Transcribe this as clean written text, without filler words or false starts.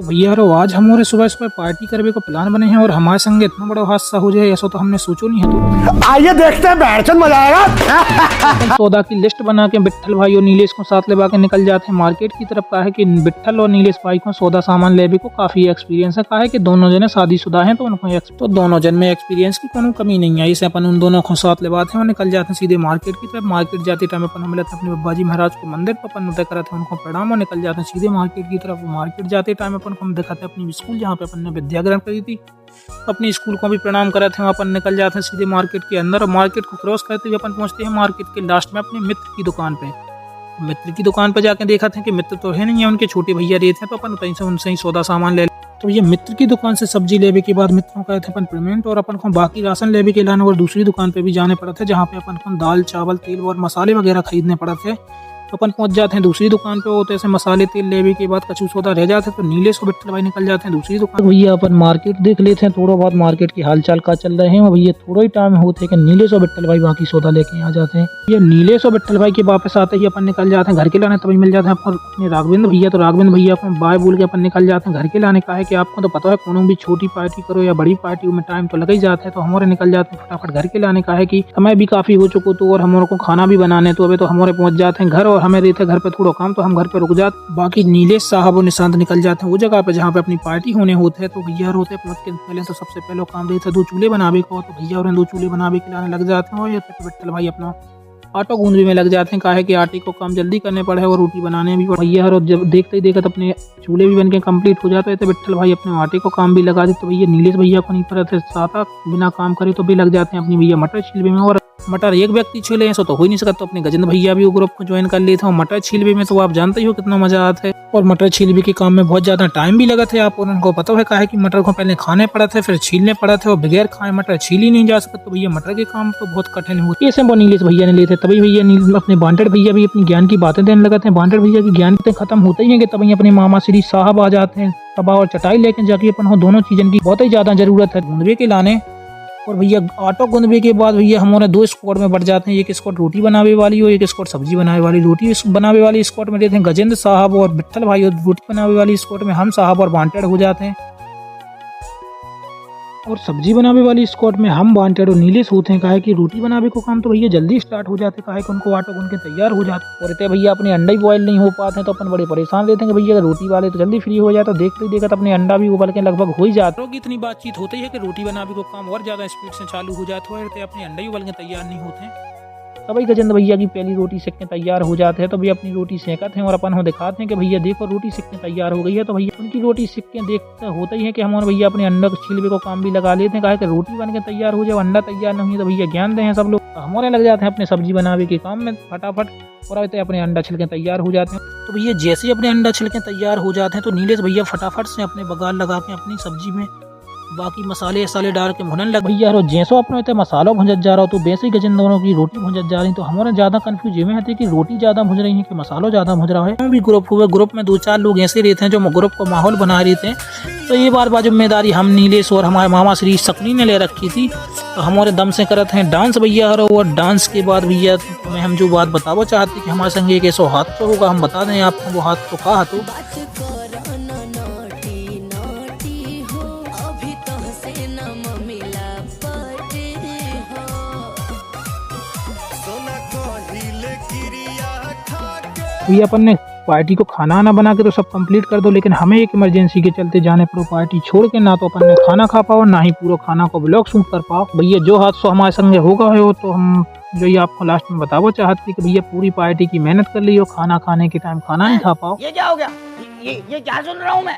तो भैया रो आज हमारे सुबह सुबह पार्टी करने को प्लान बने हैं और हमारे संग इतना बड़ा हादसा हो जाए ऐसा तो हमने सोचो नहीं है। तो आइए देखते हैं बैठचंद मजा आएगा। सौदा की लिस्ट बना के बिट्ठल भाई और नीलेश को साथ ले के निकल जाते हैं मार्केट की तरफ। कहा है कि बिट्ठल और नीलेश भाई को सौदा सामान लेने को काफी एक्सपीरियंस है। कहा है कि दोनों जने शादीशुदा हैं तो उनको दोनों जन में एक्सपीरियंस की कोनो कमी नहीं आई। इसे अपन उन दोनों को साथ ले बात है और निकल जाते हैं सीधे मार्केट की तरफ। मार्केट जाते टाइम अपन मिले थे अपने बाबा जी महाराज को मंदिर पर अपन उतर करे थे उनको प्रणाम और निकल जाते हैं सीधे मार्केट की तरफ। मार्केट जाते टाइम अपन को हम दिखाते हैं अपनी स्कूल जहाँ पे अपन ने विद्या ग्रहण करी थी। अपनी स्कूल को भी प्रणाम करे थे। अपन निकल जाते हैं सीधे मार्केट के अंदर और मार्केट को क्रॉस करते हुए अपन पहुंचते हैं मार्केट के लास्ट में अपने मित्र की दुकान पे। मित्र की दुकान पे जाके देखा था कि मित्र तो है नहीं है, उनके छोटे भैया रहे थे तो अपन कहीं से उनसे ही सौदा सामान ले। तो ये मित्र की दुकान से सब्जी लेने के बाद मित्रों का थे अपन पेमेंट और अपन को बाकी राशन लेने के लाने और दूसरी दुकान पे भी जाने पड़े थे जहाँ पे अपन को दाल चावल तेल और मसाले वगैरह खरीदने पड़े थे। तो अपन पहुंच जाते हैं दूसरी दुकान पे। होते से मसाले तेल लेने के बाद कछु सौदा रह जाते तो नीलेश को बिट्ठल भाई निकल जाते हैं दूसरी दुकान। भैया अपन मार्केट देख लेते हैं थोड़ा बहुत मार्केट की हालचाल का चल रहे हैं और भैया थोड़ा ही टाइम होते हैं कि नीलेश और बिट्ठल भाई बाकी सौदा लेके आ जाते हैं। ये नीलेश और बिट्ठल भाई के वापस आते ही अपन निकल जाते हैं घर के लाने। तभी मिल जाते हैं अपने राघवेंद्र भैया। तो राघवेंद्र भैया को बाय बोल के अपन निकल जाते हैं घर के लाने। का है कि आपको तो पता है कोनो भी छोटी पार्टी करो या बड़ी पार्टी में टाइम तो लग ही जाता है। तो हमारे निकल जाते हैं फटाफट घर के लाने। का है कि समय भी काफी हो चुका तो और हमारे को खाना भी बनाने तो अभी तो हमारे पहुंच जाते हैं घर और हमें रहते घर पे थोड़ा काम तो हम घर पे रुक जाते। बाकी नीलेश साहब और निशांत निकल जाते हैं वो जगह पे जहाँ पे अपनी पार्टी होने होते हैं। तो भैया होते पहुंच के पहले तो सबसे पहले काम रहता है 2 चूल्हे बनावे को। तो भैया और 2 चूल्हे बनावे के लाने लग जाते हैं और ये बिट्ठल भाई अपना आटा गूंदने में लग जाते हैं। काहे कि आटे को काम जल्दी करने पड़े और रोटी बनाने भी भैया और जब देखते ही देखते अपने चूल्हे भी बनके कंप्लीट हो जाते हैं। तो बिट्ठल भाई अपने आटे को काम भी लगा देते। तो भैया नीलेश भैया को नहीं पता थे साथा बिना काम करे तो भी लग जाते हैं अपनी भैया मटर छिलवे में। और मटर एक व्यक्ति छीले ऐसा तो हो ही नहीं सकता। तो अपने गजेंद्र भैया भी वो ग्रुप को ज्वाइन कर लिए थे। मटर छिलवे में तो आप जानते ही हो कितना मजा आता है और मटर छिलवे के काम में बहुत ज्यादा टाइम भी लगा थे। आप उनको पता है काहे कि मटर को पहले खाने पड़ा थे फिर छीलने पड़ा थे और बगैर खाए मटर छील ही नहीं जा सकता। तो भैया मटर के काम तो बहुत कठिन हुआ। ऐसे वो नीलेश भैया ने लिए थे। तभी भैया अपने बांटेड भैया भी अपनी ज्ञान की बातें देने लगे थे। बांटेड भैया की ज्ञान खत्म होते ही है कि तभी अपने मामा श्री साहब आ जाते हैं। तबा और चटाई लेके जाके अपन हो दोनों चीजों की बहुत ही ज्यादा जरूरत है गूंदवे के लाने। और भैया आटो गूंदवे के बाद भैया हमारे 2 स्क्वाड में बढ़ जाते हैं। एक स्क्वाड रोटी बनाने वाली और एक स्क्वाड सब्जी बनाने वाली। रोटी बनाने वाली स्क्वाड में रहते हैं गजेंद्र साहब और बिट्ठल भाई और रोटी बनाने वाली स्क्वाड में हम साहब और बांटेड हो जाते हैं। और सब्जी बनाने वाली स्क्वाड में हम बांटेड और नीलेश होते हैं। काहे कि रोटी बनाने को काम तो भैया जल्दी स्टार्ट हो जाते हैं। काहे कि उनको आटा गूंद के तैयार हो जाते और इतने भैया अपने अंडा ही बॉयल नहीं हो पाते हैं तो अपन बड़े परेशान रहते हैं कि भैया रोटी वाले तो जल्दी फ्री हो जाता। देखते ही देखते अपने अंडा भी उबल के लगभग हो ही जाता है। इतनी बातचीत होती है कि रोटी बनाने को काम और ज्यादा स्पीड से चालू हो जाता है। अपने अंडा ही उबल के तैयार नहीं होते। तभी गजेंद्र भैया की पहली रोटी सेक के तैयार हो जाते हैं। तो भैया अपनी रोटी सेकते हैं और अपन को दिखाते हैं कि भैया देखो रोटी सेक के तैयार हो गई है। तो भैया उनकी रोटी सेक के देखते होता ही है कि हमारे भैया अपने अंडा के छिलवे को काम भी लगा लेते हैं। कहा कि रोटी बन के तैयार हो जाए अंडा तैयार नहीं है तो भैया ज्ञान दें सब लोग। तो हमारे लग जाते हैं अपने सब्जी बनाने के काम में फटाफट और अपने अंडा छिलके तैयार हो जाते हैं। तो भैया जैसे ही अपने अंडा छिलके तैयार हो जाते हैं तो नीलेश भैया फटाफट से अपने बगाल लगा के अपनी सब्जी में बाकी मसाले वसाले डाल के भुनन लग। भैया और जैसो अपने मसाला भुंजत जा रहा हो तो वैसे ही गजेंद्र दोनों की रोटी भुंजत जा रही। तो हमारे ज्यादा कंफ्यूज ये है कि रोटी ज्यादा भुंज रही है कि मसाला ज्यादा भुंज रहा है। भी ग्रुप हुए ग्रुप में 2-4 लोग ऐसे रहते हैं जो ग्रुप को माहौल बना रहे थे। तो ये बार जिम्मेदारी हम नीलेश और हमारे मामा श्री सकनी ने ले रखी थी। तो हमारे दम से करते हैं डांस भैया। और डांस के बाद भैया मैं हम जो बात बतावा चाहते कि हमारे संग एक ऐसा हादसा होगा हम बता दें आपको। वो हाथ तो कहा तो भैया अपन ने पार्टी को खाना ना बना के तो सब कंप्लीट कर दो लेकिन हमें एक इमरजेंसी के चलते जाने पर पार्टी छोड़ के ना तो अपन ने खाना खा पाओ ना ही पूरा खाना को ब्लॉग शूट कर पाओ। भैया जो हादसा हमारे संग होगा है वो तो हम जो ये आपको लास्ट में बतावा चाहती कि भैया पूरी पार्टी की मेहनत कर ली हो खाना खाने के टाइम खाना नहीं खा पाओ। ये क्या हो गया? ये क्या सुन रहा हूँ मैं?